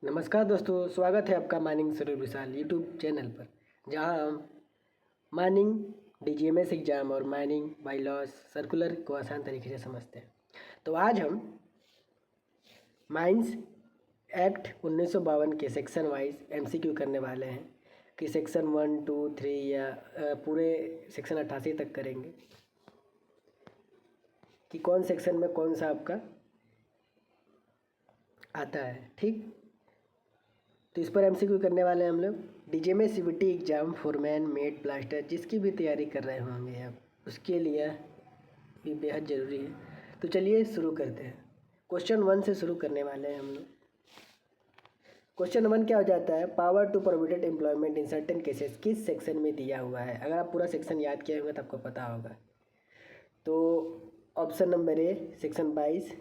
नमस्कार दोस्तों, स्वागत है आपका माइनिंग सरोवर विशाल यूट्यूब चैनल पर, जहां हम माइनिंग डीजीएमएस एग्ज़ाम और माइनिंग बाईलॉज सर्कुलर को आसान तरीके से समझते हैं। तो आज हम माइंस एक्ट 1952 के सेक्शन वाइज एमसीक्यू करने वाले हैं कि सेक्शन 1, 2, 3 या पूरे सेक्शन 88 तक करेंगे कि कौन सेक्शन में कौन सा आपका आता है। ठीक, तो इस पर एमसीक्यू करने वाले हैं हम लोग। DGMS CBT exam foreman mate blaster जिसकी भी तैयारी कर रहे होंगे आप, उसके लिए भी बेहद ज़रूरी है। तो चलिए शुरू करते हैं। क्वेश्चन 1 से शुरू करने वाले हैं हम लोग। क्वेश्चन 1 क्या हो जाता है, power to prohibited employment in certain cases किस सेक्शन में दिया हुआ है। अगर आप पूरा सेक्शन याद किए होंगे तो आपको पता होगा। तो option number A section 22,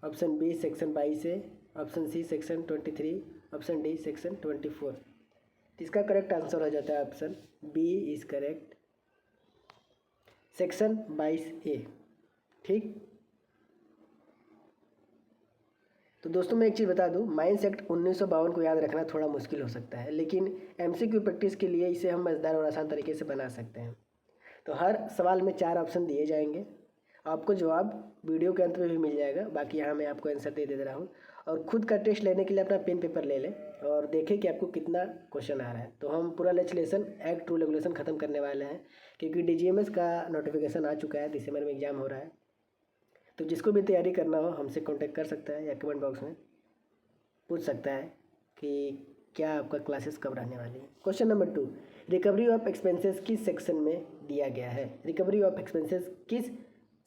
option B section 22 A, option C section 23, option D section 24। इसका करेक्ट आंसर हो जाता है option B is correct, section 22 A. ठीक, तो दोस्तों मैं एक चीज़ बता दूं, माइंस एक्ट 1952 को याद रखना थोड़ा मुश्किल हो सकता है, लेकिन एमसीक्यू प्रैक्टिस के लिए इसे हम मज़ेदार और आसान तरीके से बना सकते हैं। तो हर सवाल में 4 ऑप्शन दिए जाएंगे, आपको जवाब वीडियो के अंत में भी मिल जाएगा। बाकी यहाँ मैं आपको आंसर दे रहा हूँ, और खुद का टेस्ट लेने के लिए अपना पेन पेपर ले लें और देखें कि आपको कितना क्वेश्चन आ रहा है। तो हम पूरा लेजिस्लेशन एक्ट रूल रेगुलेशन ख़त्म करने वाले हैं, क्योंकि डीजीएमएस का नोटिफिकेशन आ चुका है, दिसंबर में एग्ज़ाम हो रहा है। तो जिसको भी तैयारी करना हो हमसे कॉन्टेक्ट कर सकता है या कमेंट बॉक्स में पूछ सकता है कि क्या आपका क्लासेस कब रहने वाली है। Question number 2, recovery of expenses किस सेक्शन में दिया गया है। रिकवरी ऑफ एक्सपेंसेस किस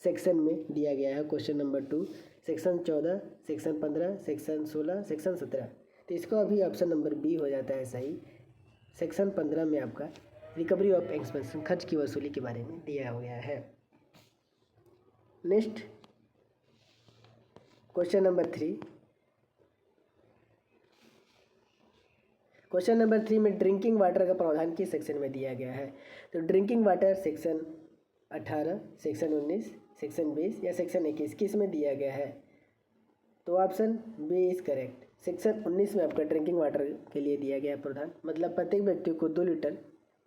सेक्शन में दिया गया है। Question number 2, section 14, section 15, section 16, section 17। तो इसका अभी ऑप्शन नंबर बी हो जाता है सही। सेक्शन 15 में आपका रिकवरी ऑफ एक्सपेंसेस खर्च की वसूली के बारे में दिया गया है। Next question number 3, question number 3 में ड्रिंकिंग वाटर का प्रावधान किस सेक्शन में दिया गया है। तो drinking water section 18, section 19, section 20 या सेक्शन 21 किस में दिया गया है। तो option B is correct, section 19 में आपका ड्रिंकिंग वाटर के लिए दिया गया प्रावधान, मतलब प्रत्येक व्यक्ति को 2 लीटर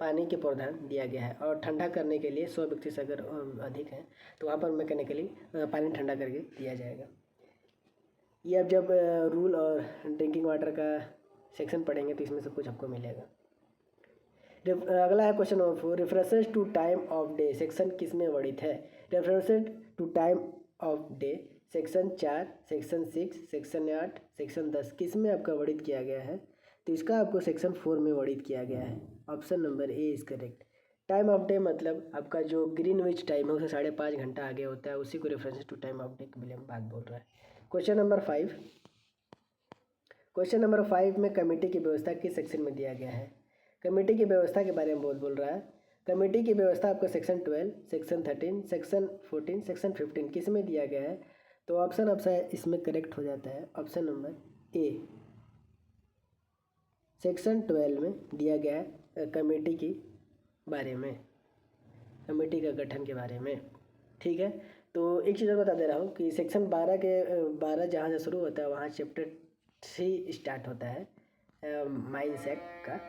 पानी के प्रावधान दिया गया है, और ठंडा करने के लिए 100 व्यक्ति से अगर अधिक है तो वहाँ पर मैकेनिकली पानी ठंडा करके दिया जाएगा। ये अब जब रूल और ड्रिंकिंग वाटर का सेक्शन पढ़ेंगे तो इसमें सब कुछ आपको मिलेगा। अगला है question number 4, references to time of day section किस में वर्णित है। References to time of day section 4, section 6, section 8, section 10 किस में आपका वर्णित किया गया है। तो इसका आपको सेक्शन 4 में वर्णित किया गया है। Option number A is correct. Time of day मतलब आपका जो ग्रीनविच टाइम है उसे 5.5 घंटा आगे होता है, उसी को references to time of day के लिए बात बोल रहा है। क्वेश्चन नंबर 5, क्वेश्चन नंबर 5 में कमेटी की व्यवस्था किस सेक्शन में दिया गया है। कमेटी की व्यवस्था के बारे में बोल रहा है। कमेटी की व्यवस्था आपको सेक्शन 12, सेक्शन 13, सेक्शन 14, सेक्शन 15 किस में दिया गया है। तो ऑप्शन आपसे इसमें करेक्ट हो जाता है ऑप्शन नंबर ए, सेक्शन 12 में दिया गया है कमेटी के बारे में, कमेटी का गठन के बारे में। ठीक है, तो एक चीज़ और बता दे रहा हूँ कि सेक्शन 12 जहाँ से शुरू होता है वहाँ चैप्टर 3 स्टार्ट होता है माइंस एक्ट का,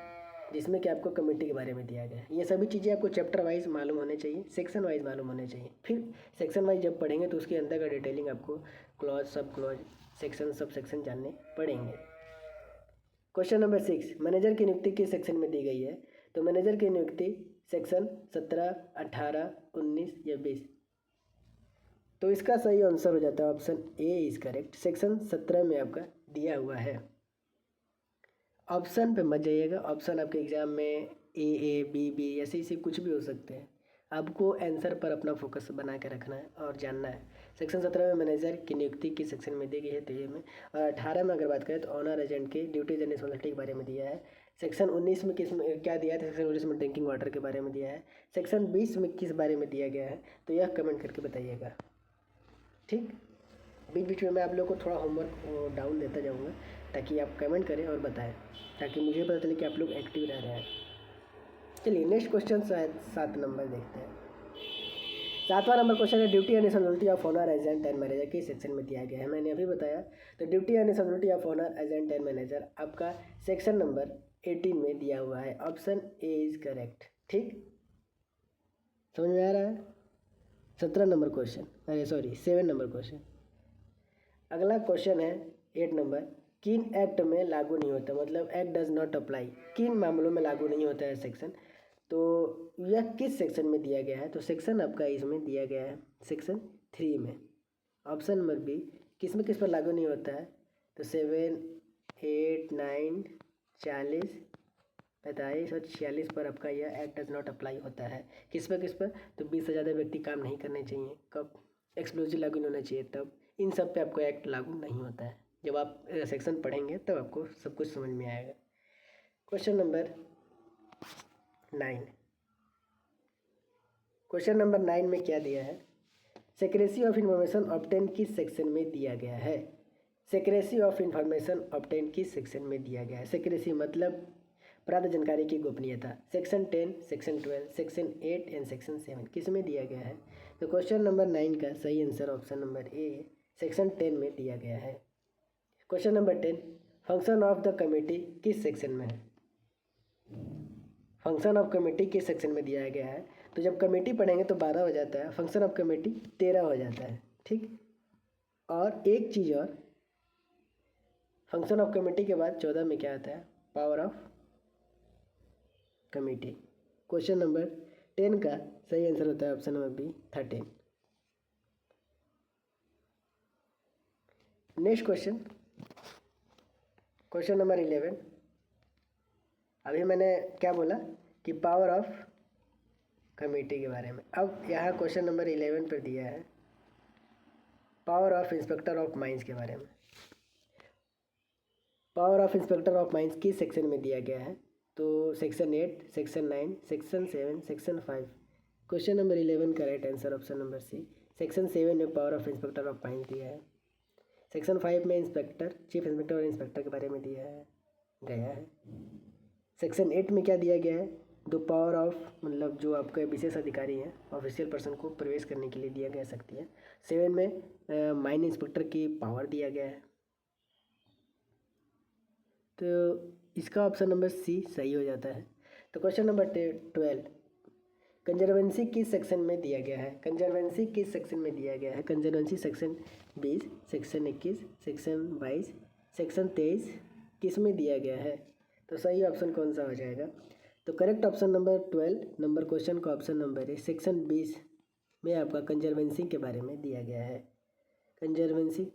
जिसमें कि आपको कमेटी के बारे में दिया गया है। ये सभी चीज़ें आपको चैप्टर वाइज मालूम होने चाहिए, सेक्शन वाइज मालूम होने चाहिए। फिर सेक्शन वाइज जब पढ़ेंगे तो उसके अंदर का डिटेलिंग आपको clause, sub clause, section, sub section जानने पड़ेंगे। क्वेश्चन नंबर 6, मैनेजर की नियुक्ति किस सेक्शन में दी गई है। तो मैनेजर की नियुक्ति सेक्शन 17, 18, 19 या 20। तो इसका सही आंसर हो जाता है option A is correct, section 17 में आपका दिया हुआ है। ऑप्शन पे मत जाइएगा, ऑप्शन आपके एग्जाम में ए बी बी ऐसे ऐसे कुछ भी हो सकते हैं। आपको आंसर पर अपना फोकस बना के रखना है और जानना है। सेक्शन 17 में मैनेजर की नियुक्ति किस सेक्शन में दी गई है, तो ये में। और 18 में अगर बात करें तो ऑनर एजेंट के ड्यूटीज एंड रिस्पॉन्सिबिलिटी के बारे में दिया है। सेक्शन 19 में किस में क्या दिया है, सेक्शन 19 में ड्रिंकिंग वाटर के बारे में दिया है। सेक्शन 20 में किस बारे में दिया गया है, तो यह कमेंट करके बताइएगा। ठीक, बीच बीच में मैं आप लोग को थोड़ा होमवर्क डाउन देता जाऊँगा ताकि आप कमेंट करें और बताएं, ताकि मुझे पता चले कि आप लोग एक्टिव रह रहे हैं। चलिए नेक्स्ट क्वेश्चन 7 नंबर देखते हैं। 7वां नंबर क्वेश्चन है duty and responsibility of owner agent and manager किस सेक्शन में दिया गया है, मैंने अभी बताया। तो duty and responsibility of owner agent and manager आपका सेक्शन नंबर 18 में दिया हुआ है। Option A is correct. ठीक, समझ में आ रहा है। 17 नंबर क्वेश्चन, अरे सॉरी 7 नंबर क्वेश्चन। अगला क्वेश्चन है 8 नंबर, किन एक्ट में लागू नहीं होता, मतलब एक्ट डज नॉट अप्लाई, किन मामलों में लागू नहीं होता है सेक्शन। तो यह किस सेक्शन में दिया गया है, तो सेक्शन आपका इसमें दिया गया है सेक्शन 3 में। ऑप्शन नंबर बी, किस में किस पर लागू नहीं होता है, तो 7, 8, 9, 40, 45 और 46 पर आपका यह एक्ट डज नॉट अप्लाई होता है। किस पर, तो 20 से ज़्यादा व्यक्ति काम नहीं करने चाहिए, कब एक्सक्लूसिव लागू नहीं होना चाहिए तब, इन सब पे आपको एक्ट लागू नहीं होता है। जब आप सेक्शन पढ़ेंगे तब आपको सब कुछ समझ में आएगा। क्वेश्चन नंबर 9, क्वेश्चन नंबर 9 में क्या दिया है, सेक्रेसी ऑफ इंफॉर्मेशन ऑब्टेन किस सेक्शन में दिया गया है। सेक्रेसी ऑफ इंफॉर्मेशन ऑब्टेन किस सेक्शन में दिया गया है। सेक्रेसी मतलब प्राप्त जानकारी की गोपनीयता, section 10, section 12, section 8 and section 7 किस में दिया गया है। तो क्वेश्चन नंबर 9 का सही answer option number A section 10 में दिया गया है। Question number 10, function of the committee किस सेक्शन में है। फंक्शन ऑफ कमेटी किस सेक्शन में दिया गया है, तो जब कमेटी पढ़ेंगे तो 12 हो जाता है, फंक्शन ऑफ कमेटी 13 हो जाता है। ठीक, और एक चीज़ और, फंक्शन ऑफ कमेटी के बाद 14 में क्या आता है, power of committee. Question number 10 का सही आंसर होता है option number B 13। Next question, question number 11। अभी मैंने क्या बोला कि पावर ऑफ कमेटी के बारे में। अब यहाँ क्वेश्चन नंबर 11 पर दिया है power of inspector of mines के बारे में। Power of inspector of mines किस सेक्शन में दिया गया है, तो section 8, section 9, section 7, section 5। Question number 11 का right answer option number C, section 7 में power of inspector of mines दिया है। सेक्शन 5 में इंस्पेक्टर, चीफ इंस्पेक्टर और इंस्पेक्टर के बारे में दिया है गया है। सेक्शन 8 में क्या दिया गया है, दो पावर ऑफ मतलब जो आपके विशेष अधिकारी हैं ऑफिशियल पर्सन को प्रवेश करने के लिए दिया जा सकती है। 7 में माइन इंस्पेक्टर की पावर दिया गया है। तो इसका ऑप्शन नंबर सी सही हो जाता है। तो क्वेश्चन नंबर 12, कंजर्वेंसी किस सेक्शन में दिया गया है। कंजर्वेंसी किस सेक्शन में दिया गया है, conservancy section 20, section 21, section 22, section 23 किस में दिया गया है। तो सही ऑप्शन कौन सा हो जाएगा, तो correct option number 12 number question का ऑप्शन नंबर है सेक्शन 20 में आपका कंजर्वेंसी के बारे में दिया गया है। कंजर्वेंसी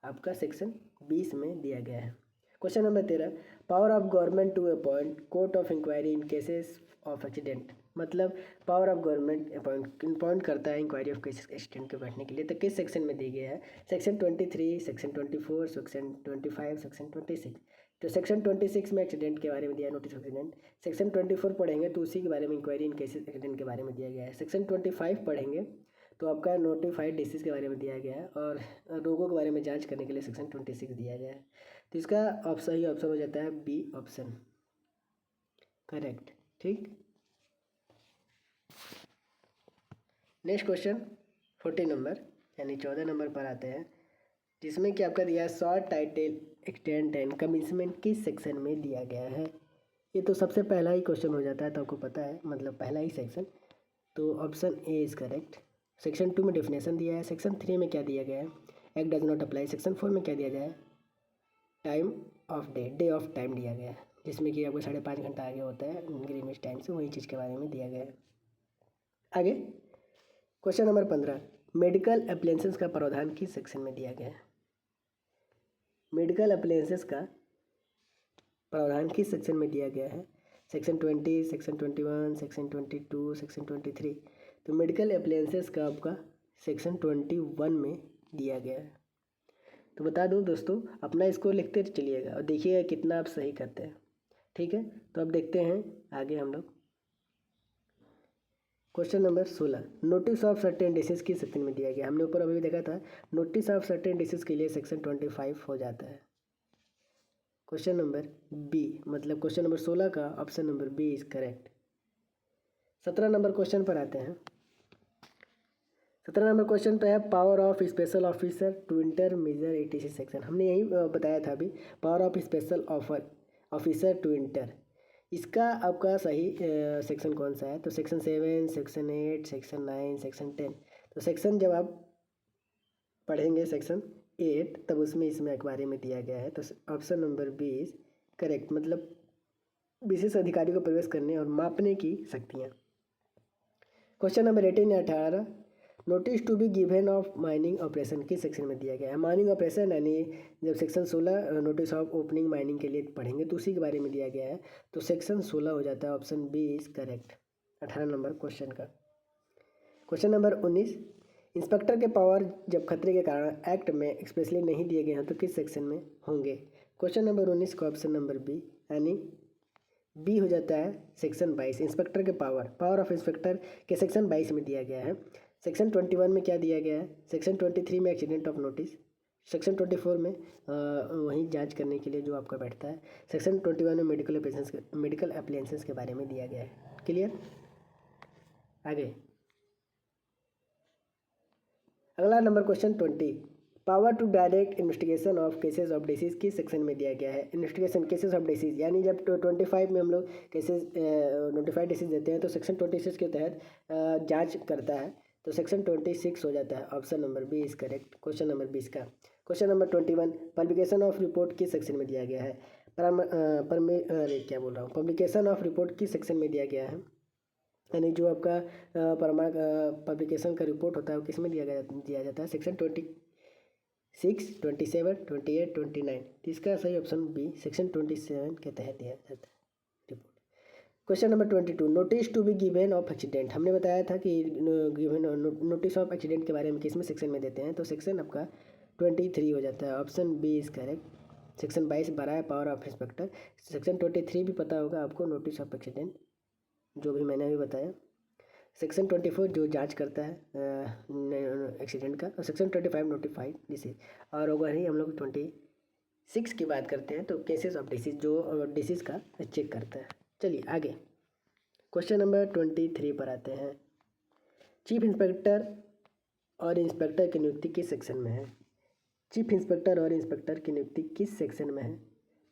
आपका सेक्शन 20 में दिया गया है। Question number 13, power of government to appoint court of inquiry in cases of accident, मतलब पावर ऑफ गवर्नमेंट अपॉइंट करता है इंक्वायरी ऑफ केसेस एक्सीडेंट के बैठने के लिए, तो किस सेक्शन में दी गया है। Section 23, section 24, section 25, section 26। तो सेक्शन 26 में एक्सीडेंट के बारे में दिया है, नोटिस एक्सीडेंट। सेक्शन 24 पढ़ेंगे तो उसी के बारे में इंक्वायरी इन केसेस एक्सीडेंट के बारे में दिया गया है। सेक्शन 25 पढ़ेंगे तो आपका नोटिफाइड डिसीज के बारे में दिया गया है और रोगों के बारे में जांच करने के लिए सेक्शन 26 दिया गया है। तो इसका सही ऑप्शन हो जाता है बी ऑप्शन, करेक्ट। ठीक, नेक्स्ट क्वेश्चन 14 नंबर यानी 14 नंबर पर आते हैं, जिसमें कि आपका दिया है short title extent and commitment किस सेक्शन में दिया गया है। ये तो सबसे पहला ही क्वेश्चन हो जाता है, तो आपको पता है मतलब पहला ही सेक्शन, तो option A is correct. Section 2 में डेफिनेशन दिया है। सेक्शन 3 में क्या दिया गया है, act does not apply. Section 4 में क्या दिया गया है, time of day of time दिया गया है, जिसमें कि आपको 5.5 घंटा आगे होता है ग्रीनिच टाइम से, वही चीज़ के बारे में दिया गया है। आगे क्वेश्चन नंबर 15, मेडिकल अप्लायंसेस का प्रावधान किस सेक्शन में दिया गया है। मेडिकल अप्लायंसेस का प्रावधान किस सेक्शन में दिया गया है। Section 20, section 21, section 22, section 23। तो मेडिकल अप्लायंसेस का आपका सेक्शन 21 में दिया गया है। तो बता दूं दोस्तों, अपना स्कोर लिखते चलिएगा और देखिएगा कितना आप सही करते हैं। ठीक है, तो अब देखते हैं आगे हम लोग। Question number 16, notice of certain disease किस सेक्शन में दिया गया। हमने ऊपर अभी देखा था नोटिस ऑफ सर्टेन डिसीज के लिए सेक्शन 25 हो जाता है। क्वेश्चन नंबर बी मतलब क्वेश्चन नंबर 16 का option number B is correct. 17 number question पर आते हैं। 17 नंबर क्वेश्चन पे है power of special officer to enter measure etc section. हमने यही बताया था अभी, power of special officer to enter. इसका आपका सही सेक्शन कौन सा है? तो सेक्शन 7, सेक्शन 8, सेक्शन 9, सेक्शन 10। तो सेक्शन जब आप पढ़ेंगे सेक्शन 8 तब उसमें इसमें अखबारी में दिया गया है। तो ऑप्शन नंबर 20 करेक्ट, मतलब विशेष अधिकारी को प्रवेश करने और मापने की शक्तियाँ। क्वेश्चन नंबर 18 या 18, notice to be given of mining operation किस सेक्शन में दिया गया है? माइनिंग ऑपरेशन यानी जब section 16 notice of opening mining के लिए पढ़ेंगे तो उसी के बारे में दिया गया है। तो सेक्शन 16 हो जाता है, option B is correct 18 number question का। क्वेश्चन नंबर 19, इंस्पेक्टर के पावर जब खतरे के कारण एक्ट में एक्सप्रेसली नहीं दिए गए हैं तो किस सेक्शन में होंगे? क्वेश्चन नंबर 19 का ऑप्शन नंबर बी यानी बी हो जाता है सेक्शन 22। इंस्पेक्टर के पावर ऑफ इंस्पेक्टर के सेक्शन 22 में दिया गया है। सेक्शन 21 में क्या दिया गया है? सेक्शन 23 में एक्सीडेंट ऑफ नोटिस, सेक्शन 24 में वहीं जांच करने के लिए जो आपका बैठता है। सेक्शन 21 में मेडिकल अप्लायंसेस के बारे में दिया गया है। क्लियर? आगे अगला number question 20, power to direct investigation of cases of disease किस सेक्शन में दिया गया है? इन्वेस्टिगेशन केसेस ऑफ डिसीज यानी जब 25 में हम लोग केसेस नोटिफाइड डिसीज देते हैं तो सेक्शन 26 के तहत जांच करता है। तो सेक्शन 26 हो जाता है, option number B is correct question number 20 का। Question number 21, publication of report किस सेक्शन में दिया गया है? पब्लिकेशन ऑफ रिपोर्ट किस सेक्शन में दिया गया है? यानी जो आपका पब्लिकेशन का रिपोर्ट होता है वो किस में दिया जाता है? सेक्शन 26, 27, 28, 29। तो इसका सही ऑप्शन बी सेक्शन 27 के तहत दिया जाता है report. Question number 22, notice to be given of accident. हमने बताया था कि गिवन नोटिस ऑफ एक्सीडेंट के बारे में किस में सेक्शन में देते हैं? तो सेक्शन आपका 23 हो जाता है, option B is correct. Section 22 भरा है पावर ऑफ इंस्पेक्टर। सेक्शन 23 भी पता होगा आपको, नोटिस ऑफ एक्सीडेंट जो भी मैंने अभी बताया। सेक्शन 24 जो जांच करता है एक्सीडेंट का, और सेक्शन 25 नोटिफाइड डिसीज। और अगर ही हम लोग 26 की बात करते हैं तो केसेस ऑफ डिसीज जो डिसीज का चेक करता है। चलिए आगे क्वेश्चन नंबर 23 पर आते हैं। चीफ इंस्पेक्टर और इंस्पेक्टर की नियुक्ति किस सेक्शन में है? चीफ इंस्पेक्टर और इंस्पेक्टर की नियुक्ति किस सेक्शन में है?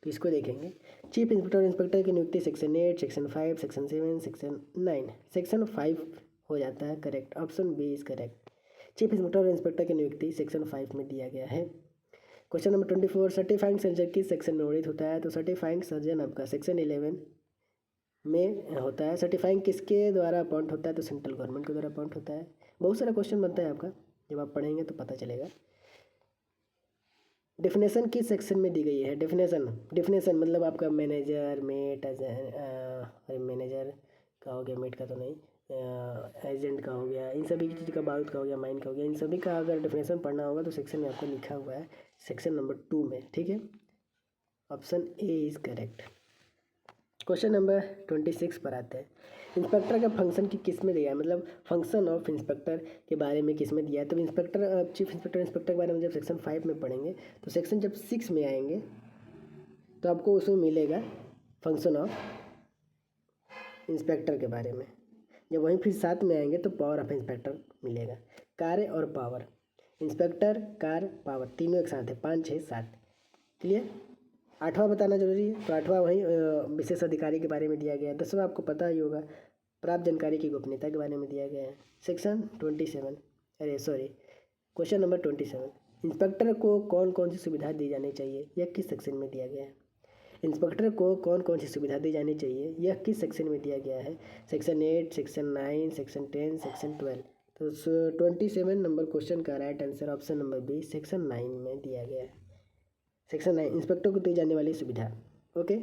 तो इसको देखेंगे। चीफ इंस्पेक्टर और इंस्पेक्टर की नियुक्ति section 8, section 5, section 7, section 9। Section 5 हो जाता है correct, option B is correct. Chief inspector और इंस्पेक्टर की नियुक्ति सेक्शन 5 में दिया गया है। क्वेश्चन नंबर 24, सर्टिफाइंग सर्जन किस सेक्शन में वर्णित होता है? तो सर्टिफाइंग सर्जन आपका सेक्शन 11 में होता है। सर्टिफाइंग किसके द्वारा अपॉइंट होता है? तो सेंट्रल गवर्नमेंट के द्वारा अपॉइंट होता है। बहुत सारा क्वेश्चन बनता है आपका, जब आप पढ़ेंगे तो पता चलेगा। डेफिनेशन किस सेक्शन में दी गई है? डेफिनेशन मतलब आपका मैनेजर, मेट, अरे मैनेजर का हो गया, मेट का तो नहीं, एजेंट का हो गया, इन सभी की चीज़ का, बारूद का हो गया, माइन का हो गया, इन सभी का अगर डेफिनेशन पढ़ना होगा तो सेक्शन में आपको लिखा हुआ है सेक्शन नंबर 2 में। ठीक है, option A is correct. Question number 26 पर आते हैं। इंस्पेक्टर का फंक्शन की किस में दिया है? मतलब फंक्शन ऑफ इंस्पेक्टर के बारे में किस में दिया है? तो इंस्पेक्टर, चीफ इंस्पेक्टर, इंस्पेक्टर के बारे में जब सेक्शन 5 में पढ़ेंगे तो सेक्शन जब 6 में आएंगे तो आपको उसमें मिलेगा फंक्शन ऑफ इंस्पेक्टर के बारे में। जब वहीं फिर 7 में आएंगे तो पावर ऑफ इंस्पेक्टर मिलेगा। कार्य और पावर, इंस्पेक्टर, कार्य, पावर तीनों एक साथ है, 5, 6, 7। क्लियर? 8वां बताना जरूरी है, तो 8वां वहीं विशेष अधिकारी के बारे में दिया गया है। 10वां आपको पता ही होगा, प्राप्त जानकारी की गोपनीयता के बारे में दिया गया है, सेक्शन 27। क्वेश्चन नंबर 27, इंस्पेक्टर को कौन कौन सी सुविधा दी जानी चाहिए? यह किस सेक्शन में दिया गया है? इंस्पेक्टर को कौन कौन सी सुविधा दी जानी चाहिए, यह किस सेक्शन में दिया गया है? Section 8, section 9, section 10, section 12। तो 27 नंबर क्वेश्चन का right answer option number B section 9 में दिया गया है। सेक्शन 9 इंस्पेक्टर को दी जाने वाली सुविधा। Okay,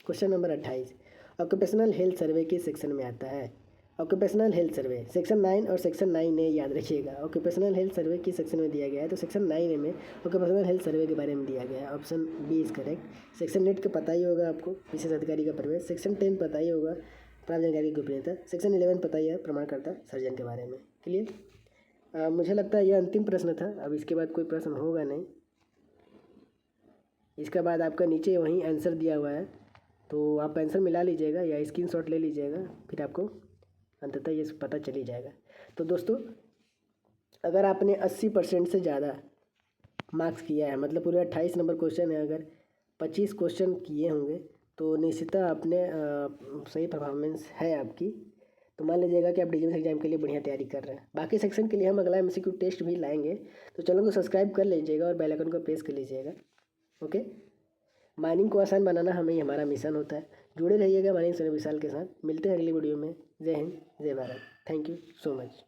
question number 28, occupational health survey किस सेक्शन में आता है? ऑक्यूपेशनल हेल्थ सर्वे सेक्शन 9 और सेक्शन 9 ए याद रखिएगा। ऑक्यूपेशनल हेल्थ सर्वे किस सेक्शन में दिया गया है? तो सेक्शन 9 में ऑक्यूपेशनल हेल्थ सर्वे के बारे में दिया गया है, option B is correct. Section 8 का पता ही होगा आपको, विशेष अधिकारी का प्रवेश। सेक्शन 10 पता ही होगा, प्राप्त जानकारी की गोपनीयता। सेक्शन 11 पता ही है, प्रमाणकर्ता सर्जन के बारे में। क्लियर? मुझे लगता है यह अंतिम प्रश्न था, अब इसके बाद कोई प्रश्न होगा नहीं। इसके बाद आपका नीचे वहीं आंसर दिया हुआ है, तो आप आंसर मिला लीजिएगा या स्क्रीनशॉट ले लीजिएगा, फिर आपको अंततः ये पता चल ही जाएगा। तो दोस्तों अगर आपने 80% से ज़्यादा मार्क्स किया है, मतलब पूरे 28 नंबर क्वेश्चन है, अगर 25 क्वेश्चन किए होंगे तो निश्चितः आपने सही परफॉर्मेंस है आपकी। तो मान लीजिएगा कि आप डिलीवरी एग्जाम के लिए बढ़िया तैयारी कर रहे हैं। बाकी सेक्शन के लिए हम अगला MCQ टेस्ट भी लाएंगे, तो चैनल को सब्सक्राइब कर लीजिएगा और बेल आइकन को प्रेस कर लीजिएगा। ओके, माइनिंग को आसान बनाना हमें हमारा मिशन होता है। जुड़े रहिएगा माइनिंग सर विशाल के साथ। मिलते हैं अगली वीडियो में। जय हिंद, जय Bharat. Thank you so much.